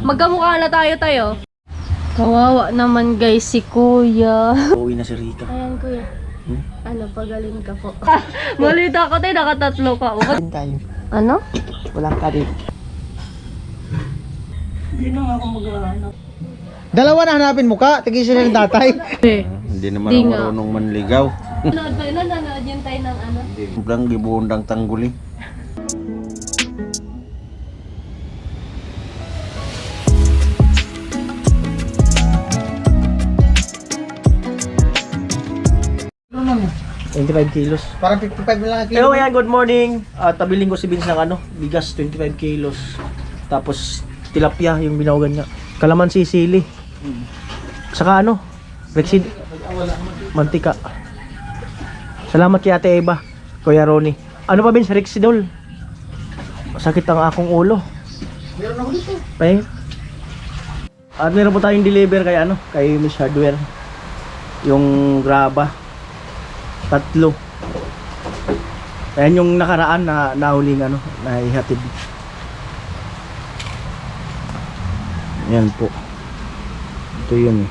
Magkamukha na tayo. Kawawa naman guys si Kuya. Uwi na si Rika. Ayan Kuya. Ano, pagaling ka po. Malita ko tayo, nakatatlo ka. Tayo. Ano? Walang karit. Hindi na nga ako mag-ano. Dalawa na hanapin mo ka. Tigisin na ng tatay. Hindi naman Di ako nga. marunong manligaw. Nanonood yun tayo ng ano? Sobrang gibundang tangguli. Ano naman? 25 kilos. Parang 55 na lang ang kilo. Hello, ayan, good morning. Tabiling ko si Vince ng ano, bigas 25 kilos. Tapos tilapia yung binawagan niya. Kalamansi, sili. Saka ano, Rexid, mantika. Salamat kay Ate Eva, Kuya Ronnie. Ano pa Vince, Rexidol. Sakit ang akong ulo. Meron ako dito. Pay. At meron po tayong deliver kay ano, kay Miss Hardware. Yung graba. 3. Ayan yung nakaraan na nahuling ano, na ihatid. Ayan po. Ito yun eh.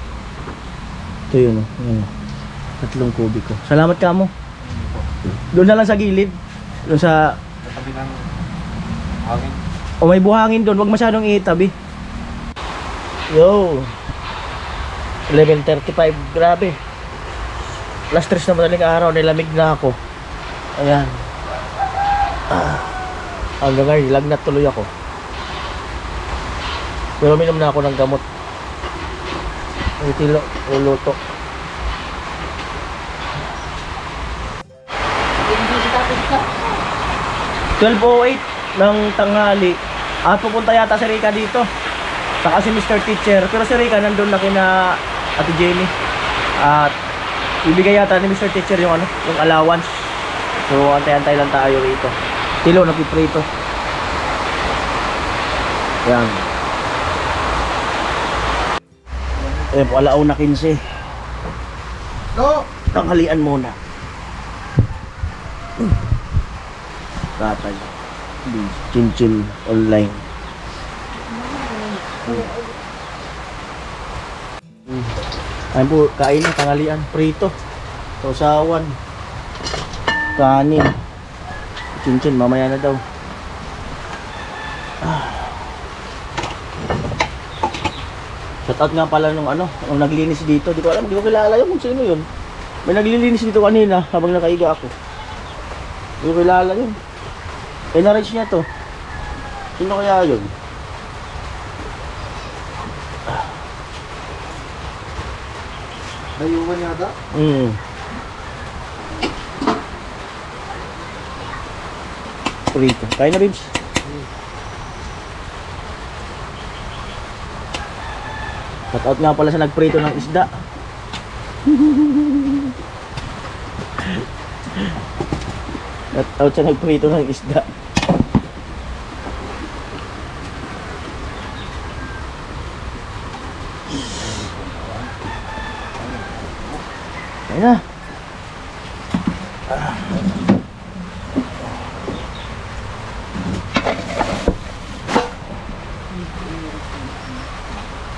Ito yun oh. Ayan. 3 kubiko. Salamat ka mo. Doon na lang sa gilid. Doon sa hangin. O may buhangin doon, wag masyadong itabi. Yo. 11:35, grabe. Last 3 na madaling araw, nilamig na ako. Ayan. Hanggang ngayon, lagnat tuloy ako. Pero minom na ako ng gamot. Ito luluto. $12:08 ng tanghali. At pupunta yata si Rika dito. Saka si Mr. Teacher. Pero si Rika nandun na kina Ate Jenny. At ibigay yata ni Mr. Teacher yung ano, yung allowance. So antay-antay lang tayo rito. Tilo napiprito. Yan. Eh po, 1:15. Go! Tanghalian muna. Tatay. Chin-chin online. Ayun po, kain na, tanghalian. Prito. Sausawan. Kanin. Chin-chin, mamaya na daw. Shoutout nga pala nung ano, nung naglinis dito. Di ko alam, di ko kilala yun kung sino yun. May naglilinis dito kanina habang nakaiga ako. Di ko kilala yun. Na-reach niya to. Sino kaya yun? Dayuhan yata. Prito. Kaya na Rims. Shoutout nga pala sa nagprito ng isda. Shoutout sa nagprito ng isda. Kaya na.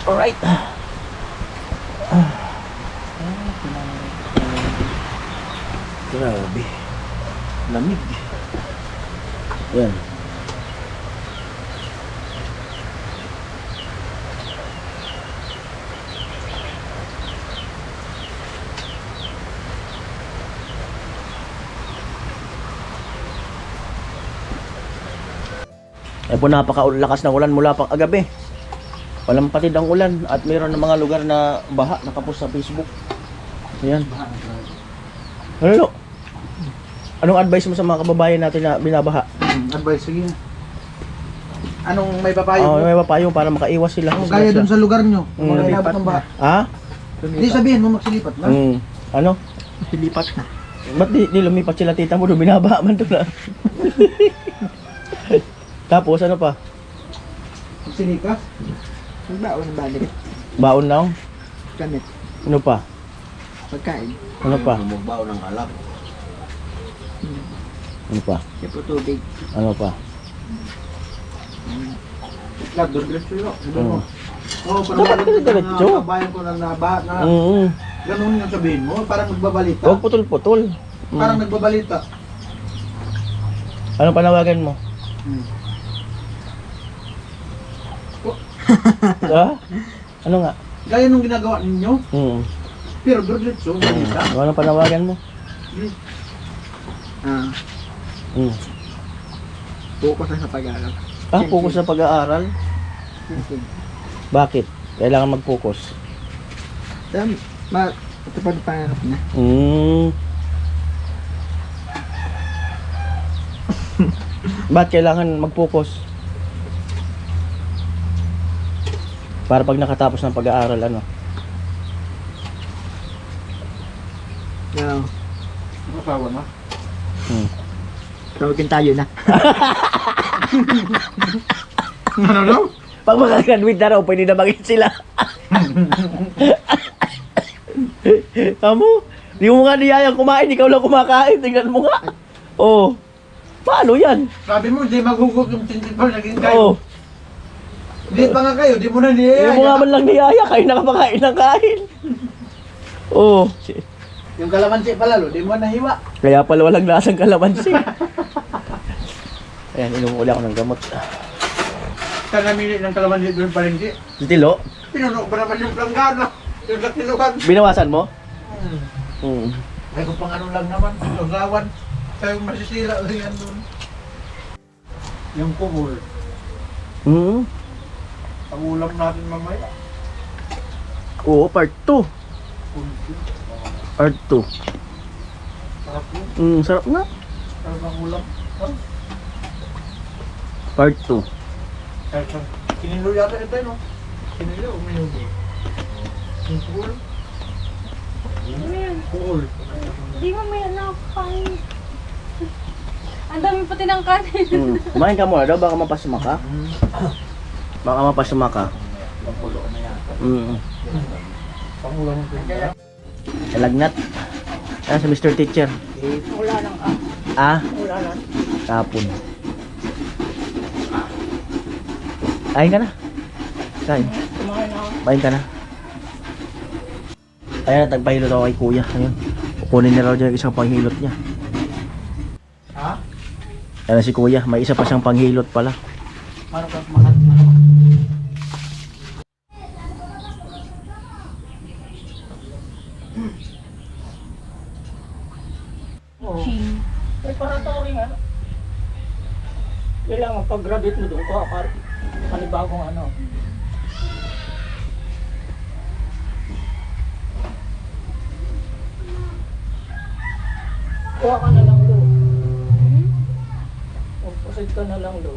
Alright. Grabe. Lamig. Yan. Ay po, napakalakas ng ulan mula pang agabi. Walang patid ang ulan at mayroon ng mga lugar na baha, nakapost sa Facebook. Ayan. Ano? Anong advice mo sa mga kababayan natin na binabaha? Advice, sige. Anong may papayo? May papayo para makaiwas sila. Kung gaya dun sa lugar nyo, kung Mm. inabot ng baha. Ha? Hindi sabihin mo magsilipat na. Ano? Magsilipat na. Ba't di lumipat sila tita mo doon? Binabaha man doon na. Tapos ano pa? Magsilikas? Baon ng balik. Baon lang? Gamit. Ano pa? Pagkain. Ano pa? Baon ng alak. Ano pa? Siyempre tubig. Ano pa? Lahat doon diretso yun. Mm. Oo, Dapat kasi diretso. Kabayan ko na nabaha na. Ganun yung sabihin mo. Parang nagbabalita. Huwag putol-putol. Parang nagbabalita. Ano panawagan mo? Ha? Ano nga? Gaya nung ginagawa ninyo. Pero diretso, balita. Ano panawagan mo? Focus lang sa pag-aaral. Focus sa pag-aaral? Bakit? Kailangan mag-focus. Ito pa yung pangarap niya. Bakit kailangan mag-focus? Para pag nakatapos ng pag-aaral, ano? Yeah. Masawa na. Tawagin tayo na. Ano daw? Pag makagraduate na raw, pwede na maging sila. Amo, di mo nga niyayang kumain, ikaw lang kumakain, tingnan mo nga. Oh, paano yan? Sabi mo, di maghugot yung tintin naging kayo. Oh, Di pa nga kayo, di mo na di niyaya. mo nga man lang niyaya, kayo nakapakain ng kain. Oh, Yung kalamansi pala, di mo nahiwa. kaya pala walang lasang kalamansi. Ayan, inom uli ako ng gamot. Kanamili ng kalamansi doon pa rin di. Si Tilo, Pinuno pa naman yung planggana. Yung latilukan. binawasan mo? Ay kung pang ano lang naman, usawan. Tayo masisira ulit yan doon. Yung kumul. Ang ulam natin mamaya. Oo, part 2. Part 2. Sarap yun. Sarap nga. Sarap ang ulam. Part 2. Kinilo yata ito no? Kinilo, uminubo. Yung kumul. Ano yan? Kumul. Di mo may nakakain. Ang dami pati ng kanin. Kumain ka muna daw, baka mapasuma ka. Baka mapasuma ka. Pangkulo na yata. Pangulam ko. Lagnat. Ayan si Mr. Teacher. Wala lang ka. Wala lang. Tapon. Kain ka na. Kain. Kumain ako. Kain ka na. Ayan, tagpahilot ako kay kuya. Ayun. Kukunin niya raw dyan yung isang panghilot niya. Ha? Ayan si kuya. May isa pa siyang panghilot pala. Paano ka makat? Ching. Ay, para ito rin ano. Kailangan pag-graduate mo doon ko. Panibagong ano. Kuha ka na lang lo. Proceed ka na lang lo.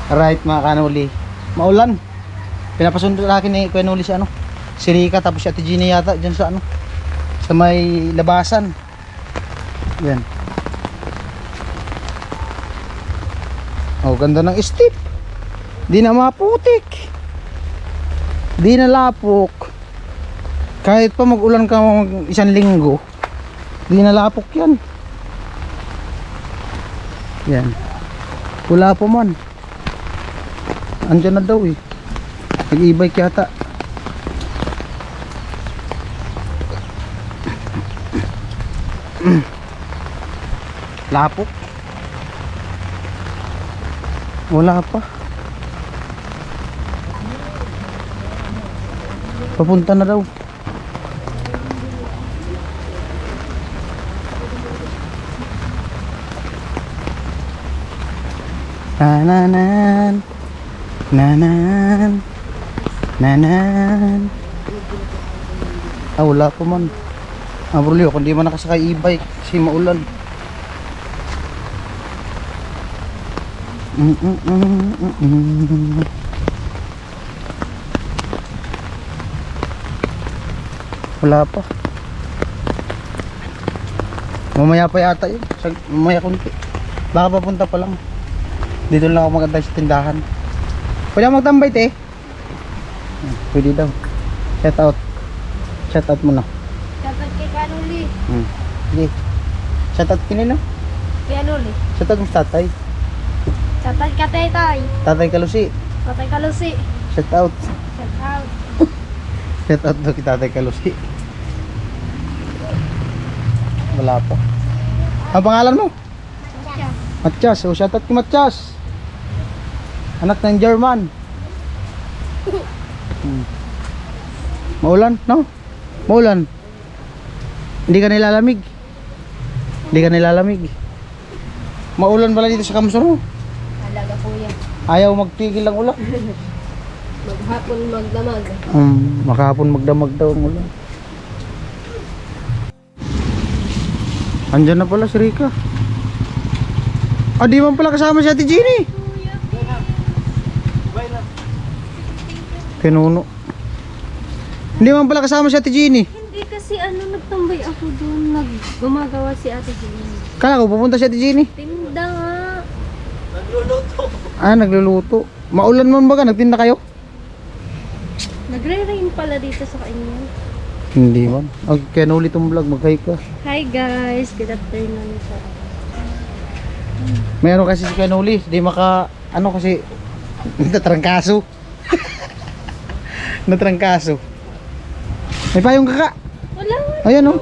Alright mga kanuli. Maulan. Pinapasundo sa akin ni Kuya Nuli si ano. Si Rika tapos si Ate Gina yata dyan sa ano. Sa may labasan. Yan. Oh, ganda ng steep. Di na maputik. Di na lapok. Kahit pa mag-ulan ka isang linggo, di na lapok yan. Yan. Wala pa man. Andyan na daw eh. Nag-e-bike yata. Lapok. Wala pa. Papunta na daw. Nanan. Nanan. Nanan. Wala pa man. Brolio, kung di man nakasakay e-bike kasi maulan. Wala pa. Mamaya pa yata yun. Mamaya kunti. Baka papunta pa lang. Dito lang ako magantay sa tindahan. Pwede ako magtambay te? Pwede daw. Shout out. Shout out muna. Dapat kay Kanuli. Sige. Shout out kinino? Kaya nuli. Shout out mo sa tatay. Tatay ka tay. Tatay Kalusi. Tatay kalusi. Shout out. Shout out. Shout out daw kay Tatay Kalusi. Wala pa. Ang pangalan mo? Matchas. O shout out kay Matchas. Anak ng German. Maulan, no? Maulan. Hindi ka nilalamig. Hindi ka nilalamig. Maulan pala dito sa Kamsuro. Halaga po yan. Ayaw magtigil ang ulan. Maghapon magdamag. Makahapon magdamag daw ang ulan. Andyan na pala si Rika. Ah, di man pala kasama si Ate Jeannie. Pinuno. Hindi man pala kasama si Ate Jeannie. Hindi kasi nagtambay ako doon. Gumagawa si Ate Jeannie. Kala ko pupunta si Ate Jeannie. Tinda nga. Ah, nagluluto. Maulan man ba ka? Nagtinda kayo? Nagre-rain pala dito sa inyo. Hindi man. Kaya na ulit ang vlog. Mag-hi ka. Hi guys, good afternoon po. May ano kasi si Kanuli. Di maka... Ano kasi... Natrangkaso. Natrangkaso. May payong kaka. Wala nga. Ayan oh.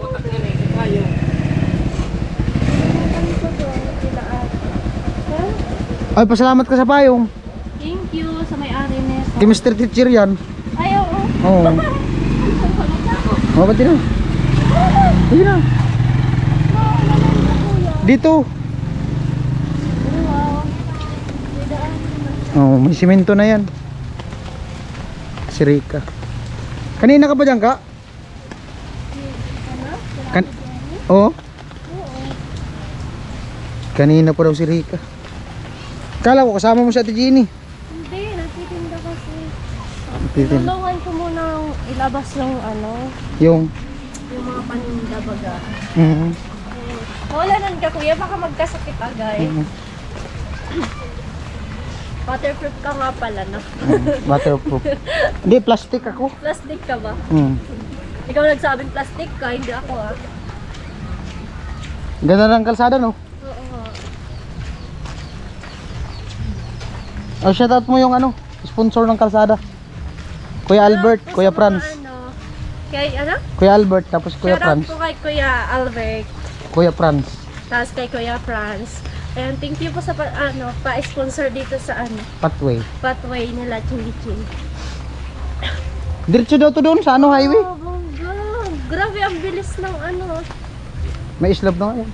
Ay, pasalamat ka sa payong. Thank you sa may-ari nito. Kay Mr. Teacher yan. Ay, oo. Oo. Oh, ba't yun? Sige na. Dito. Wow. Oh, may simento na yan. Si Rika. Kanina ka ba dyan ka? Oo. Kanina pa daw si Rika. Kala ko kasama mo si Ate Jeannie. Hindi, nagtitinda kasi. Titin. Tulungan ko muna ilabas yung Yung yung mga paninda baga. mm, Nan ka kuya, baka magkasakit agay. Waterproof ka nga pala na. waterproof. Hindi, plastic ako. Plastic ka ba? Mm. Ikaw nagsabing plastic ka, hindi ako ah. Ganda ng kalsada no? Oo nga. Oh, shoutout mo yung sponsor ng kalsada. Kuya Albert, Shoutout Kuya po sa Franz. mga Kay Kuya Albert, tapos Kuya Shoutout Franz. po kay Kuya Albert. Kuya Franz. Tapos kay Kuya Franz. And thank you po sa pa-sponsor dito sa Pathway. pathway nila Ching. Diretso daw to doon sa highway. Oh, bongga. Grabe ang bilis ng May islab na ngayon.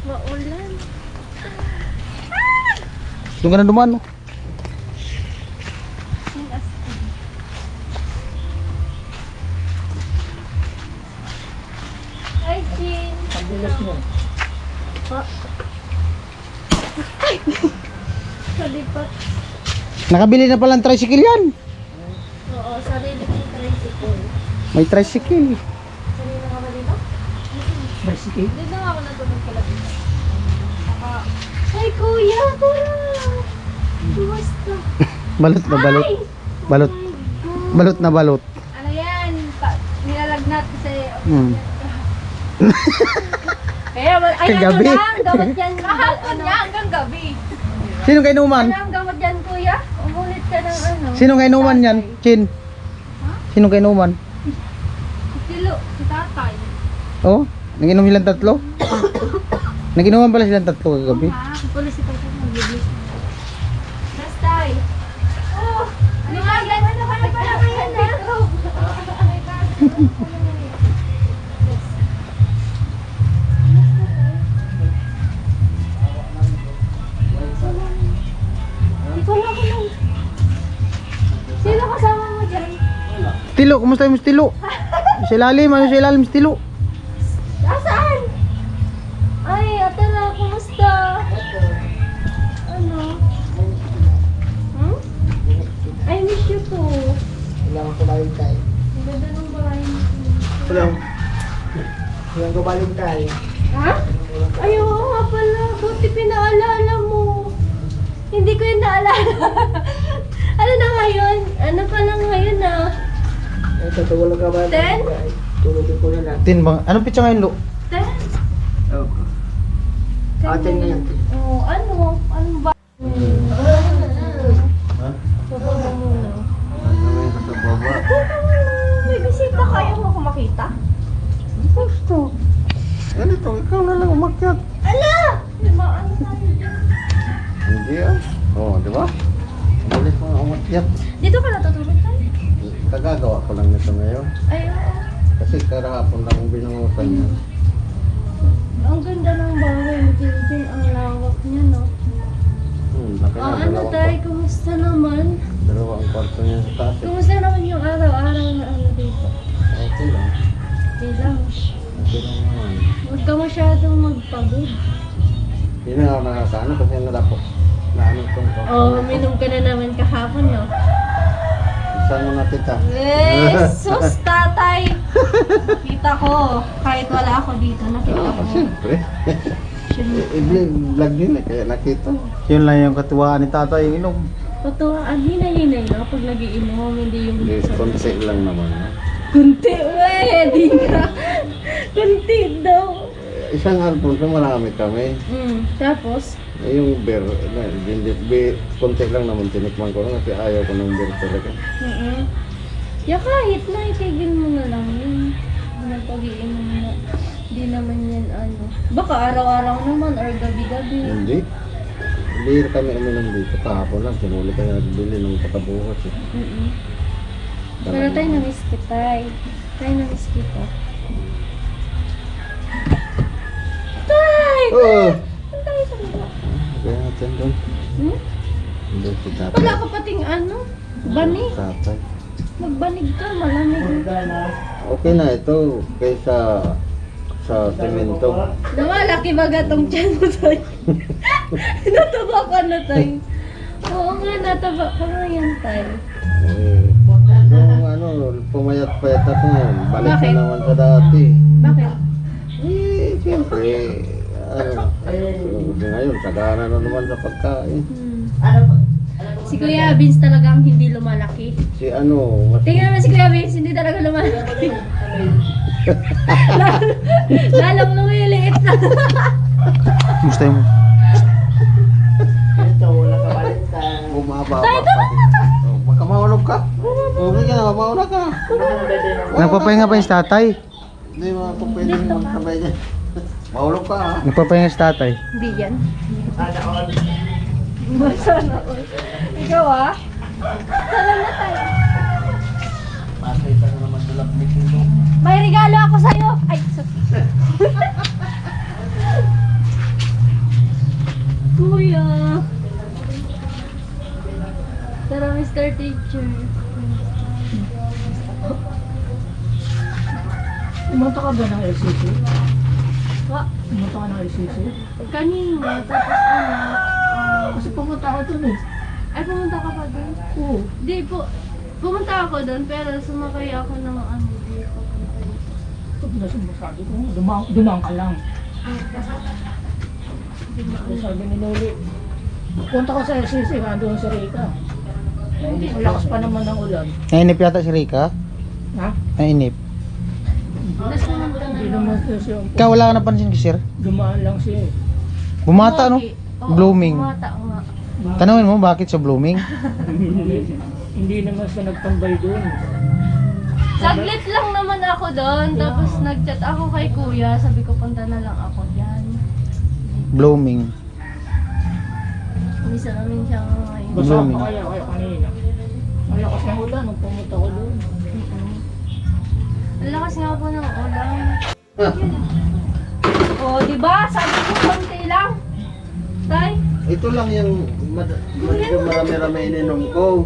maulan. Doon ka na dumaan no? Hi, Jin. Ang bilis mo. Ay! Kalipat. Nakabili na pala ng tricycle yan. Oo, sarili kong tricycle. May tricycle. Sarili ka ba dito? Tricycle? Dito nga ako natulog kala dito. Ay, kuya! Tara! Kumusta? Balot na balot. Ay! Balot. Oh my God. Balot na balot. Ano yan? Nilalagnat kasi... Hmm. Kaya, ay, Kagabi. Gamot yan. Kahapon niya hanggang gabi. Sino kainuman? Ang gamot yan, kuya? Umulit ka ng Sino kainuman yan? Chin. Sino kainuman? Tilo, si tatay. Oh, naginom silang tatlo? Naginuman pala silang tatlo kagabi. Pulis si tatay. Magbibis. Nastay. Oh, ano nga yan? Ano pala yan, ha? Sino kasama mo dyan? Tilo, kumusta yung Tilo? Sa ilalim, ano sa ilalim si Tilo? Nasaan? Ay, Atala, kumusta? Ano? Hmm? I miss you too. Wala ko baling tayo. Ang ganda ng bahay mo. Wala ko baling tayo. Ha? Ay, oo nga pala. Buti pinaalala mo. Hindi ko yun naalala. Ano na ngayon? Ano pa lang ngayon ah? Ito, wala ka baling 10? Tulogin ko na lang. 10 ba? Anong pitsa ngayon, Lo? 10? Atin na yan. Oh, ano? Ano ba? Ha? Baba mo muna. Ano sa baba? May bisita kayo mo kung makita? Gusto. Ganito, ikaw na lang umakyat. Ala! Diba, ano tayo? Hindi ah. Oo, di ba? Ulit mo umakyat. Dito ka natutulog tayo? Kagagawa ko lang nito ngayon. Ay, oo. Kasi karahapon lang ang binangutan niya. Ang ganda ng bahay mo, Jinjin. Ang lawak niya, no? Laki na, Ano dalawang tayo? Kumusta naman? Dalawang kwarto niya sa taas. Kumusta naman yung araw-araw na ano dito? Okay lang. Okay lang. Okay lang naman. Huwag ka masyadong magpagod. Hindi na ako nakakaano kasi nalapok. Naano itong kwarto. Oh, uminom ka na naman kahapon, no? Saan mo na kita? sus, tatay! Nakita ko. Kahit wala ako dito, nakita ko. Siyempre. Siyempre. I-vlog din eh, kaya nakita. Yun lang yung katuwaan ni tatay yung inom. Totoo, ang hinay-hinay na pag nagiinom, hindi yung Hindi, konti lang naman. kunti, di nga. Kunti daw. Isang album sa marami kami. Tapos, Yung beer, hindi, konti lang naman tinikman ko lang kasi ayaw ko ng beer talaga. ya kahit na, itigil mo na lang yun. Pag-iinom mo. Hindi naman yan ano. Baka araw-araw naman or gabi-gabi. Hindi. Hindi kami uminom dito. Kahapon lang, sinuli kami nagbili ng patabuhos eh. Pero tayo na-miss kita eh. Tayo na-miss kita. Tay! Oh! Saan tayo sa baba? Kaya natin doon. Doon si tatay. Wala ka pating ano? Banig. Tatay. Magbanig ka, malamig. Okay na ito kaysa sa semento. Lumalaki baga tong tiyan mo tayo. Nataba ka na tayo. Oo nga, nataba ka nga yan tayo. Yung ano, pumayat-payat ako ngayon. Balik Bakit? na naman sa dati. Bakit? Eh, siyempre, ngayon, sagana na naman sa pagkain. Si Kuya Vince talagang hindi lumalaki. Si ano, mas Tingnan mo si Kuya Vince, hindi talaga lumalaki. Lalong lumiliit na. Musta yung Ito, wala ka balita. bumaba pa pati. Oh, baka mahulog ka. Hindi ka na, mauna ka. Nagpapahinga pa yung tatay? Hindi mo ako pwedeng magkabay dyan. Mahulog ka ha. Nagpapahinga si tatay? Hindi yan. Sana all. Sana all. Ikaw ah. Salam na tayo. Makita na naman dalap ni Kino. May regalo ako sa'yo. Ay, sorry. Kuya. Tara, Mr. Teacher. Pumunta ka ba ng LCC? Wa, Pumunta ka ng LCC? kanina, tapos ano, Kasi pumunta ako dun eh. ay pumunta ka pa doon? Oo. Di po, pumunta ako doon pero sumakay ako ng ano dito. Pag nasumasabi ko, dumang ka lang. Sabi ni Noli, punta ka sa LCC, doon sa Rika. Malakas pa naman ang ulan. Nainip yata si Rika? Ha? Nainip. Tapos pumunta na Hindi lang. naman siya, Ikaw wala ka napansin kay sir? dumaan lang siya eh. Bumata no? Oo, Blooming. Bumata nga. Tanungin mo bakit sa blooming? Hindi naman siya nagtambay doon. Saglit lang naman ako doon, tapos nag-chat ako kay kuya, sabi ko punta na lang ako dyan. Blooming. Misa namin siya ngayon. Basa Blooming. pa kaya kanina. Malakas ng ulan, nung pumunta ko doon. Ang lakas nga po ng ulan. Oh, di ba? Sabi ko konti lang. Tay, Ito lang yung medyo marami-rami ininom ko.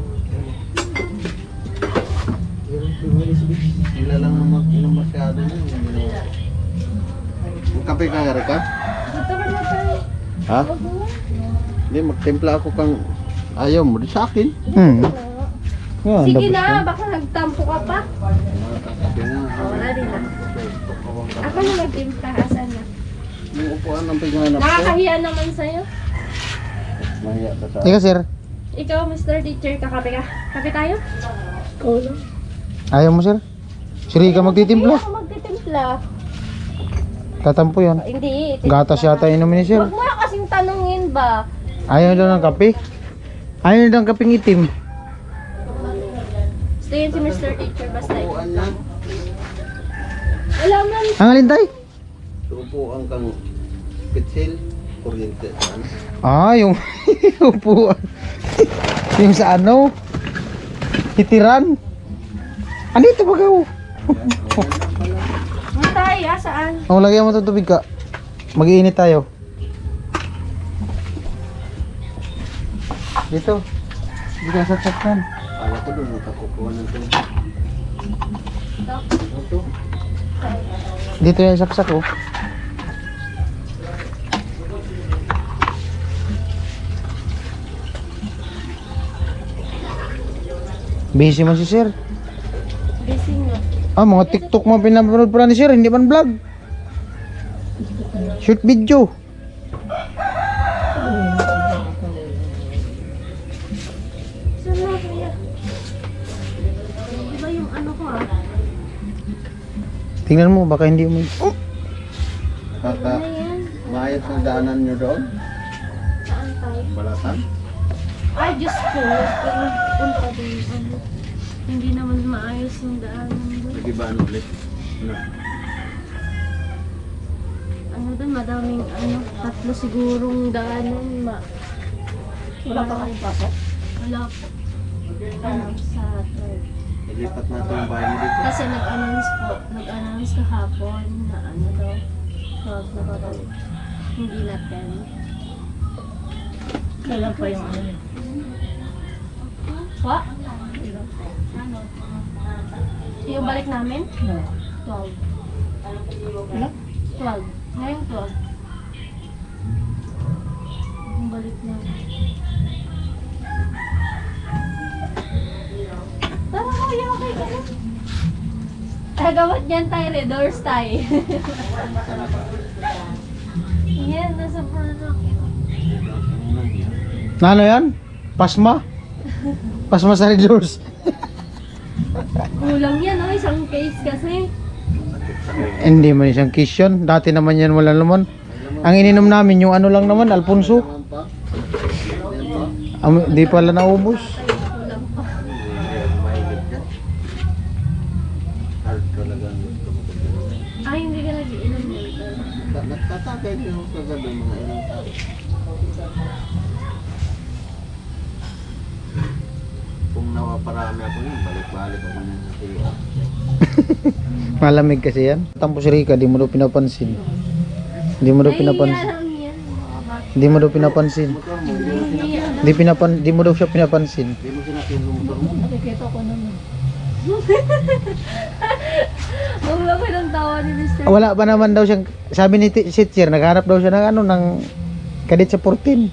Sila lang ang mag-inom masyado yun. Magkape ka, Rika? gusto ka na tayo. Ha? Wag mo. Hindi, magtimpla ako kang ayaw mo. Di sa akin. Sige na, baka nagtampo ka pa. Kape nga. Wala din na. Ako na magtimpla, asan na? Yung upuan ang paghanap ko. Nakakahiya naman sa'yo. Mahiya ka sa akin. Sir. Ikaw, Mr. Teacher, kakape ka. Kape tayo? Ikaw lang. Ayaw mo, sir? Si Rika magtitimpla. Hindi ako magtitimpla. Tatampo yan. Hindi. Gatas yata inumin ni sir. Huwag mo na kasing tanungin ba? Ayaw daw ng kape. Ayaw daw ng kapeng itim. Gusto yun si Mr. Teacher basta ikaw. Wala man. Ang alin tay? Upuan kang pitsil, kuryente. Yung upuan. Yung sa ano? Hitiran. Andito ba gaw? Matay saan? Lagyan mo itong tubig ka. Mag-iinit tayo. Dito. Dito sa saksan. Kala ko doon nakakukuha ng tubig. Ito. Dito yung saksak oh. Busy man si sir. Busy nga. Mga TikTok mo pinapanood pala ni sir, hindi man vlog. Shoot video. Saan na kuya? Iba yung ano ko Tingnan mo, baka hindi mo. Oh! Kaka, Ano yan? maayos na daanan nyo doon? Saan tayo? Balatan? Ay, Diyos ko. Pero punta din. Ano, hindi naman maayos yung daanan doon. Nag-ibaan ulit. Ano? Ano doon, madaming ano, 3 sigurong daanan. Wala pa kayong pasok? Wala po. Ano, sa third. Ilipat na ito yung bahay mo dito. Kasi nag-announce kahapon na ano daw, wag nakapag, hindi na 10. Kailan pa yung ano yun? What? Yung balik namin? 12. Ano? 12. Ngayong 12. Yung balik namin. Tara kuya, okay ka na. Agawat niyan tayo, doors tayo. Yan, nasa product. Ano yan? Pasma? Pasma sa Red Doors. Kulang yan, oh, isang case kasi. Hindi man isang kiss yun. Dati naman yan wala naman. Ang ininom namin yung ano lang naman, Alfonso. Naman pa? Di pala naubos. Kulang pa. Mahigit yan. Hard talagang gusto mo ko dito. Ay, hindi ka nag-iinom nito. Nagtatakay din ako kagad ng mga ilang tao. Kung nawaparami ako yun, balik-balik ako na sa tiyo. Malamig kasi yan. Tampo si Rika, di mo daw pinapansin. Di mo daw pinapansin. lang yan. Mga bata. Di mo daw pinapansin. Motor mo, hindi mo Di mo daw siya pinapansin. Hindi mo sinakyan yung motor mo. Nakikita ko naman. Huwag lang kayo ng tawa ni Mr. Wala pa naman daw siyang, sabi ni Sitcher, naghanap daw siya ng ano, ng kadit sa 14.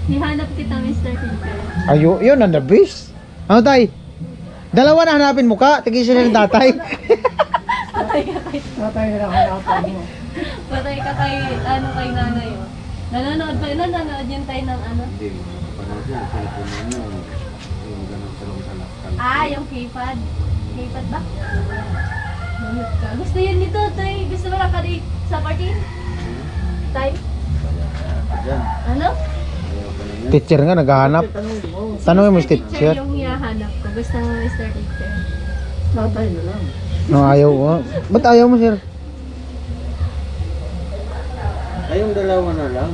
Hihanap kita, Mr. Teacher. Ayo, yun ang the best. Ano tay? Dalawa na hanapin mo ka, tigil siya ng tatay. Patay ka kay... Patay ka kay, ano, kay nanay, oh. Nanonood yun tayo ng ano? Hindi mo. Parang siya, cellphone mo na. Yung ganun talong talak. Yung K-pad. K-pad ba? Manot ka. Gusto yun nito, tay. Gusto mo lang ka sa party? Tay? Diyan. Ano? Ayaw ka na yun. Teacher nga, naghahanap. Tanungin mo si Teacher teacher. yung hinahanap ko. Gusto mo, Mr. Teacher. Tatay na lang. No, ayaw ko. Ba't ayaw mo, sir? Ay, yung dalawa na lang.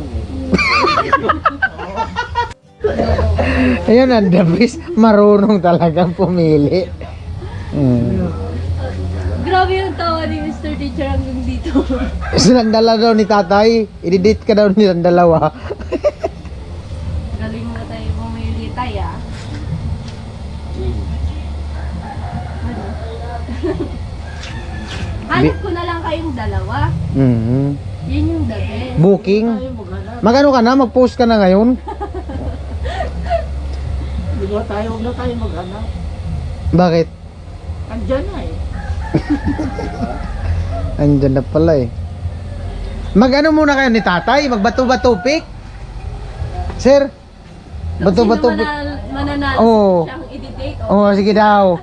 Ayun ang the best. Marunong talagang pumili. Grabe yung tawa ni Mr. Teacher hanggang dito. Silang dala daw ni tatay. I-date ka daw nilang dalawa. Galing mo tayo pumili tayo, ah. Ano? Hanap ko na lang kayong dalawa. Mhm. Yun yung the best. Booking. Magano ka na? Mag-post ka na ngayon? Di ba tayo, huwag na tayo maghanap. Bakit? Andyan na eh. Andyan na pala eh. Mag-ano muna kayo ni tatay? Magbato-bato pick? Sir? Bato-bato Sino pick? mananalo Oo. siyang i-date? Oo, sige daw.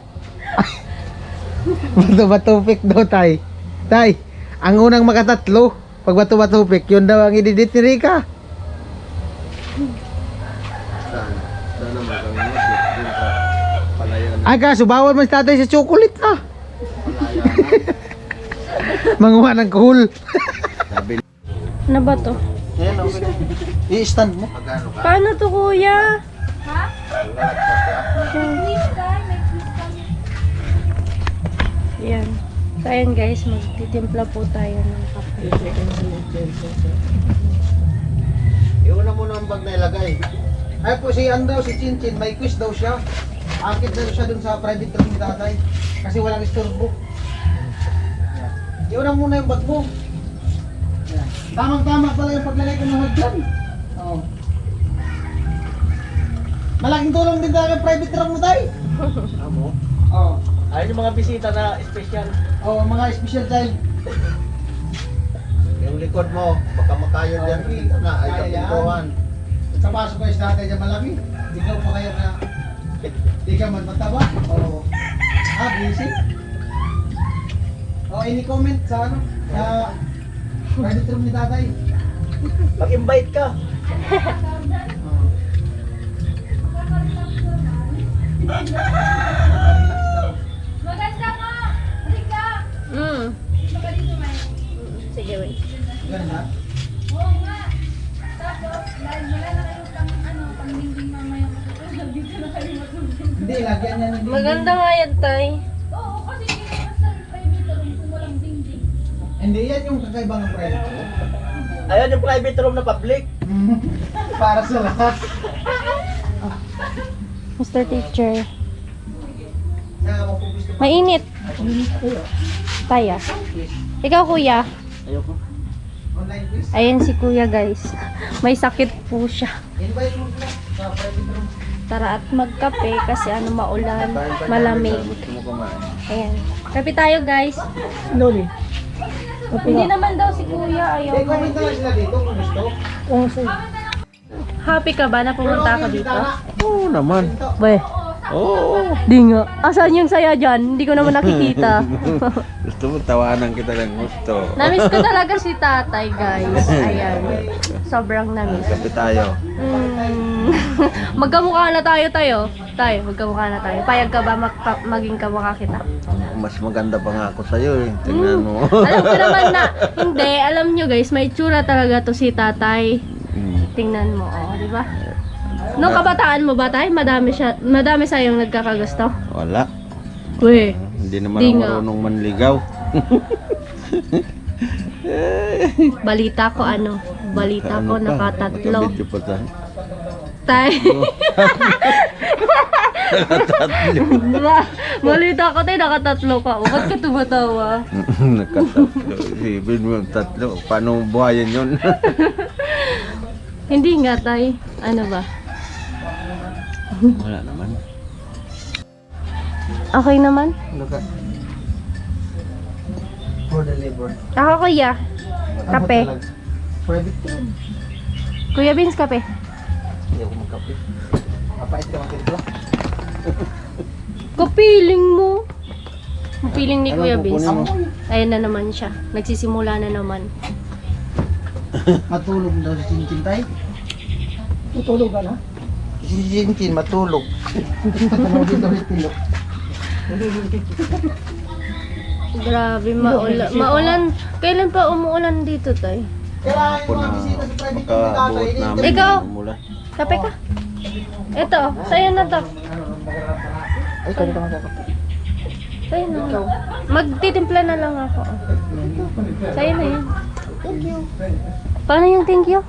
Bato-bato pick daw tay. Tay, Ang unang makatatlo, pag bato-batupik, yun daw ang ididit ni Rika. Sana magkakamas din sa palayan. Ay kaso, bawal man si tatay sa chocolate na. Manguha ng cool. Ano ba to? Ayan, okay na. I-stand mo. Paano to, kuya? Yan. So, ayan guys, magtitimpla po tayo ng kape. Iuna mo na ang bag na ilagay. Ay po si daw, si Chinchin, may quiz daw siya. Akit daw siya dun sa private room ni tatay. Kasi walang istorbo. Iuna muna yung bag mo. Yan. Tamang-tama pala yung paglalagay ko ng hagdan. Oo. Malaking tulong din talaga yung private room mo tayo. Amo. Oo. Ayun yung mga bisita na special. Oo, mga special child. Yung likod mo, baka makayod yan. Kita na, ay Kaya yan. kapintuhan. Sa pasok kayo sa tatay dyan malaki. Ikaw pa kayo na ikaw man mataba. Oo. Busy. Any comment sa ano? Sa private room ni tatay? Mag-invite ka. Maganda nga! Rika! Sige, wait. Ganda. Oo nga! Tapos, dahil wala na kayo pang dingding mamaya matutulog, dito na kayo matulog. Hindi, lagyan niya ng Maganda nga yan, tay. Oo, kasi hindi naman sa private room kung walang dingding. Hindi, yan yung kakaibang ng private room. Ayun yung private room na public. Para sa lahat. Mr. Teacher. Kaya mapupis ko. Mainit. Taya. Ikaw, kuya. Ayoko. Online quiz. Ayan si kuya, guys. May sakit po siya. Invite mo sila sa private room. Tara at magkape kasi maulan, malamig. Gusto mo kumain. Ayan. Kape tayo, guys. Loli. Hindi naman daw si kuya. Ayaw. Comment na lang sila dito kung gusto. Happy ka ba na pumunta ka dito? Oo naman. Be. Oo. Di nga. Asan yung saya dyan? Hindi ko naman nakikita. Gusto mo tawanan kita ng gusto. Namiss ko talaga si tatay, guys. Ayan. Sobrang namiss. Kape tayo. Magkamukha na tayo. Tayo, magkamukha na tayo. Payag ka ba maging kamukha kita? Mas maganda pa nga ako sa'yo eh. Tingnan mo. Alam ko naman na, hindi. Alam nyo guys, may tsura talaga to si tatay. Tingnan mo, oh, di ba? Nung kabataan mo ba tay? Madami sayong nagkakagusto. Wala. Uy, Hindi naman Di ako nga. marunong manligaw. balita ko nakatatlo. Nakabidyo pa tayo. Tay. Balita ko tay, nakatatlo ka. O, ba't ka tumatawa? Nakatatlo. Ibig mo yung tatlo. Paano buhayan yun? Hindi nga tay. Ano ba? Wala naman. Okay naman? Look at. For the labor. Ako kuya. Kape. Private room. Kuya Vince, kape. Hindi ako magkape. Mapait ka makita. Kapiling mo. Kapiling ni Kuya Vince. Kukunin mo. Ayan na naman siya. Nagsisimula na naman. Matulog daw si Chinchin tay. Matulog ka na? Si Chinchin matulog. Matulog daw si Tilo. Grabe, maulan. Kailan pa umuulan dito, tay? Kailangan Ako yung na mga bisita sa private room ni tatay. makabuot namin. Ikaw? Mula. Kape ka? Ito, sa'yo na to. Ay, kanya ka magkakape. Sa'yo na. Magtitimpla na lang ako. Sa'yo na yun. Thank you. Paano yung thank you?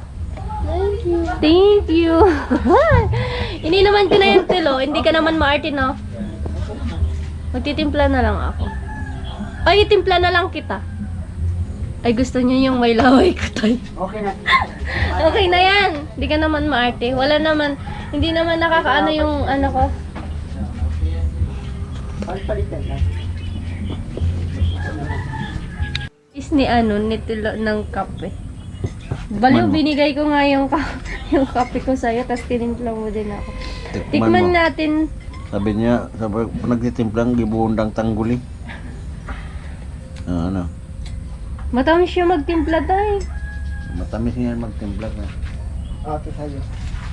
Thank you. Thank you. Hindi naman ko na yung tilo. Hindi ka naman maarte, no? Magtitimpla na lang ako. Ay, itimpla na lang kita. Ay, gusto niyo yung may laway ko, tay. Okay na. Okay na yan. Hindi ka naman maarte. Wala naman. Hindi naman nakakaano yung ano ko. Palitan na. Is ni ano, ni tilo ng kape. Baliw, binigay ko nga yung, yung kape ko sa'yo, tapos tinimpla mo din ako. Tikman mo. natin. Sabi niya, sabi, nagtitimplang gibuundang tangguli. Ano? Matamis siya magtimpla tayo. Matamis niya magtimpla ka. Ate sa'yo.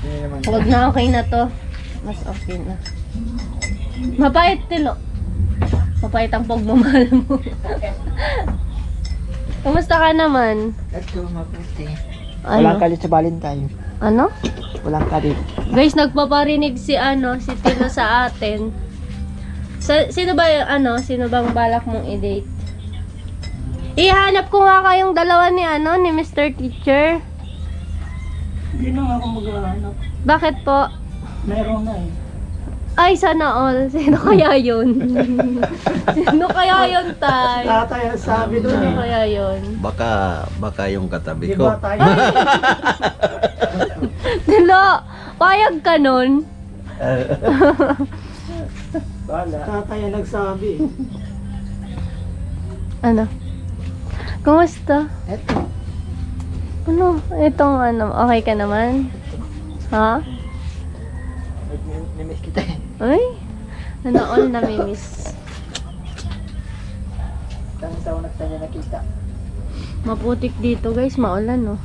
Hindi naman. Huwag na, okay na to. Mas okay na. Mapait tilo. Mapait ang pagmamahal mo. Kumusta ka naman? Ito, mabuti. Ano? Walang kalit sa Valentine. Ano? Walang kalit. Guys, nagpaparinig si Tilo sa atin. Sino ba yung sino bang balak mong i-date? Ihanap ko nga kayong dalawa ni ni Mr. Teacher. Hindi na ako maghahanap. Bakit po? Meron na eh. Ay, sana all. Sino kaya yun? Sino kaya yun, Tay? Tatay ang sabi doon Sino eh. kaya yun? Baka yung katabi Di ko. ba tayo? Tilo, payag ka nun? Tatay ang nagsabi eh. Ano? Kumusta? Ito. Ano? Itong okay ka naman? Ha? Nimiss kita eh. Ay? All namimiss. Tanong sa unang tayo nakita. Maputik dito guys, maulan oh.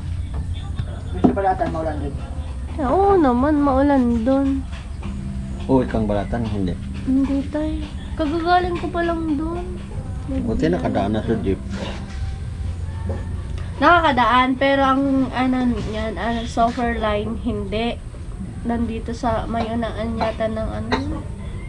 Gusto pala atan maulan din. Oo naman, maulan doon. Uwi kang balatan, hindi. Hindi tayo. Kagagaling ko pa lang doon. Buti nakadaan na sa jeep. Nakakadaan, pero ang yan, software line, hindi. Nandito sa may unaan yata ng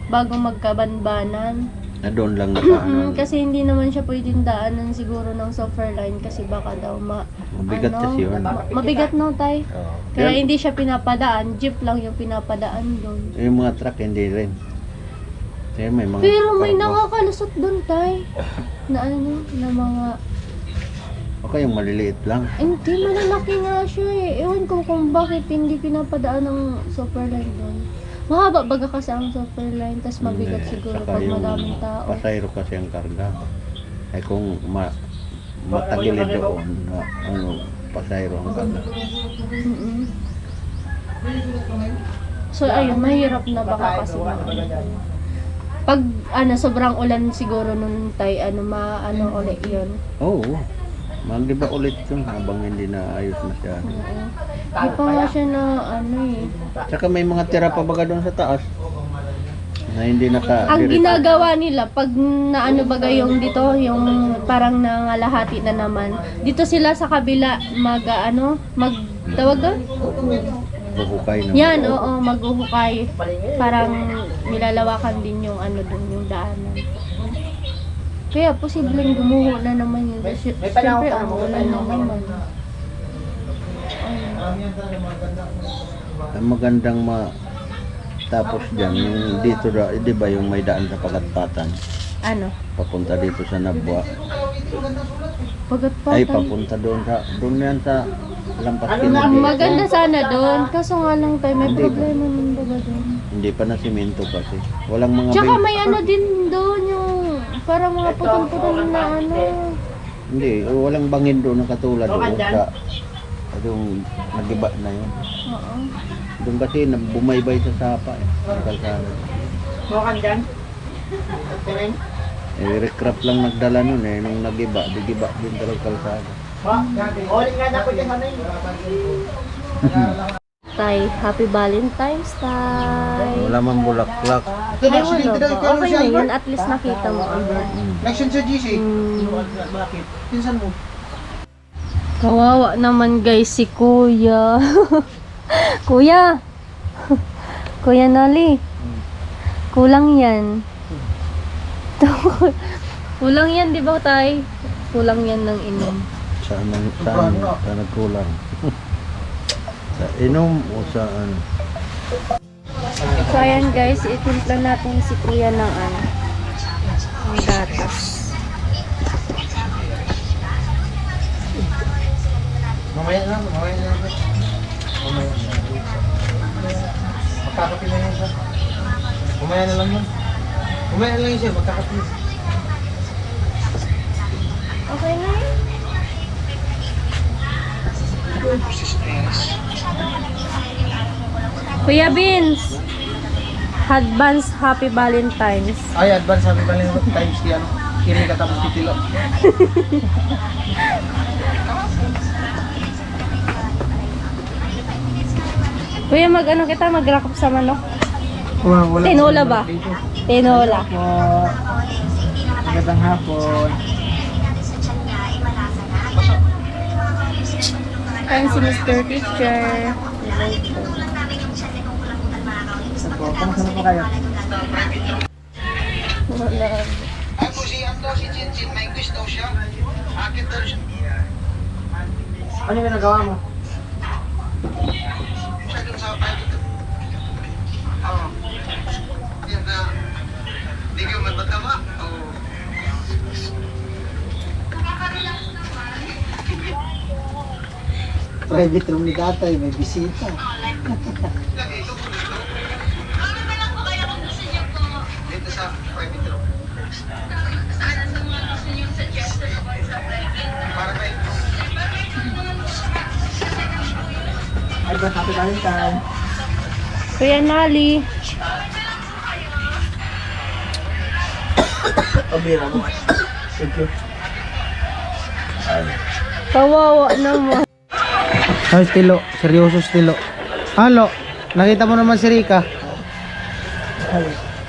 bago magkabanbanan. Na doon lang nakaano. Kasi hindi naman siya pwedeng daanan siguro ng software line kasi baka daw Mabigat kasi yun. mabigat no tay. Oo. Kaya Yan, hindi siya pinapadaan, jeep lang yung pinapadaan doon. yung mga truck hindi rin. Kaya may mga Pero may cargo. nakakalusot doon tay. Na na mga Okay, yung maliliit lang. hindi, malalaki nga siya eh. Ewan ko kung bakit hindi pinapadaan ng software line doon. Mahaba baga kasi ang software line, tas mabigat Hindi. siguro Saka pag yung madaming tao. pasayro kasi ang karga. Ay kung matagilid doon, pasayro ang karga. Mm-mm. So ayun, mahirap na baka kasi pag sobrang ulan siguro nun tay ulit yun. Oo. Magdiba ulit yun habang hindi na ayos masyado. Hindi pa nga siya na eh. Tsaka may mga tira pa baga doon sa taas na hindi Ang ginagawa nila pag baga yung dito, yung parang nangalahati na naman. Dito sila sa kabila tawag ka? Buhukay na. Yan, oo, maghuhukay. Parang nilalawakan din yung doon, yung daanan. Kaya posibleng gumuho na naman yun. Siyempre, ang ulan na naman. Ang magandang tapos dyan, yung dito, di ba yung may daan sa Pagatpatan? Ano? Papunta dito sa Nabwa. Pagatpatan. Ay, papunta doon yan sa Lampas Kennedy. Maganda sana doon. Kaso nga lang tayo, may Hindi problema naman baga doon. Hindi pa na simento kasi. Walang mga Tsaka may din doon yung parang mga putol-putol na Hindi, walang bangin doon na katulad doon sa yung nagiba na yun. Oo. Doon kasi bumaybay sa sapa eh. Sa kalsada. Mukhang dyan. Recraft lang nagdala nun eh. Nung nagiba, digiba din talagang kalsada. All nga na ko dyan ano Tay, happy Valentine's Tay. Wala man bulaklak. Ito Ay, na wala accident ba? Okay na yun, at least nakita mo. Election sa GC. Bakit? Pinsan mo. Kawawa naman guys si Kuya. Kuya. Kuya Noli. Kulang yan. Kulang yan, di ba tay? Kulang yan ng inom. Saan nagkulang? Sa inom o saan? So ayan guys, itimpla natin si Kuya ng ng gatas. Mamaya na. Mamaya na. Magkakapi na yan siya. Mamaya na lang yun. Mamaya na lang yun siya. Magkakapi. Okay na yun? Kuya Vince, advance happy Valentine's. Ay, advance happy Valentine's Day ano. Kiri ka tapos titilo. Kuya, mag-ano kita, mag-rakop sa manok. Wala. Tinola ba? Tinola. Po. Magandang hapon. Ayan si Mr. Teacher. Po, kamusta na po kayo? Wala. Ay po si Chin, may quiz daw siya. Akit daw siya. Ano yung nagawa mo? Siya dun sa private. Oo. Yan na. Hindi ka matatawa. Oo. Private room ni tatay, may bisita. Dito sa private room. Para kayo. Ay ba, happy Valentine. Kuya Nali. Pabira mo. Thank you. Kawawa naman. Ay, stilo. Seryoso stilo. Halo, nakita mo naman si Rika?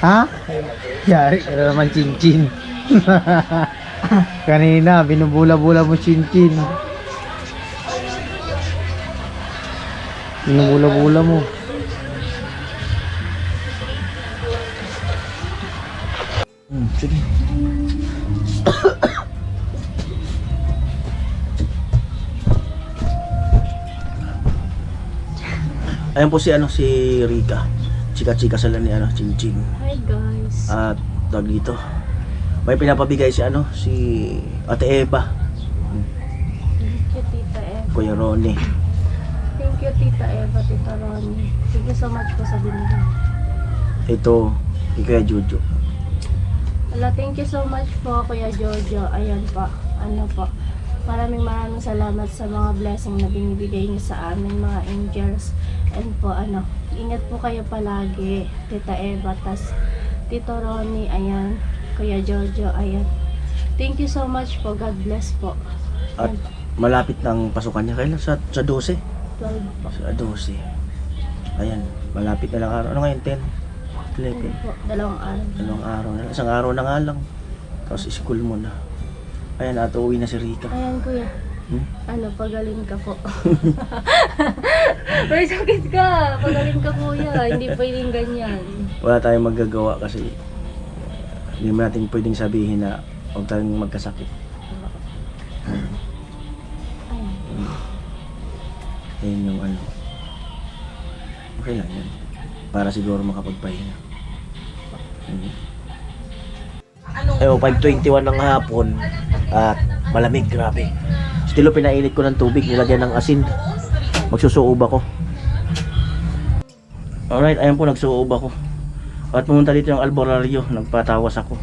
Ha? Yari ka na naman chin-chin. Kanina, binubula-bula mo chin-chin. Binubula-bula mo. Sige. Ayan po si Rika. Chika-chika sila ni Ching Ching. Hi guys. At tawag dito. May pinapabigay si Ate Eva, Thank you, Tita Eva. Kuya Ronnie. Thank you, Tita Eva, Tita Ronnie. Thank you so much po sa binigay. Ito, kay Kuya Jojo. Wala, thank you so much po, Kuya Jojo. Ayan po. Ano po. Maraming salamat sa mga blessing na binibigay niyo sa amin, mga angels. And po, ingat po kayo palagi, Tita Eva, tas Tito Ronnie, ayan, Kuya Jojo, ayan. Thank you so much po, God bless po. At malapit ng pasukan niya. Kailan? Sa 12? 12 po. Sa 12. Ayan, malapit na lang araw. Ano ngayon? 10? 11? Po, 2 araw. Dalawang araw na. Isang araw na nga lang. Tapos school mo na. Ayan, at uwi na si Rika. Ayan, Kuya. Hmm? Pagaling ka po. May sakit ka. Pagaling ka, Kuya. Hindi pwedeng ganyan. Wala tayong magagawa kasi hindi mo natin pwedeng sabihin na huwag tayong magkasakit. Ayun yung okay lang yan. Para siguro makapagpahinga. Ewan, 5:21 ng hapon at malamig, grabe. Stilo, pinainit ko ng tubig, nilagyan ng asin. Magsusuob ako. Alright, ayan po, nagsuob ako. At pumunta dito yung albularyo, nagpatawas ako.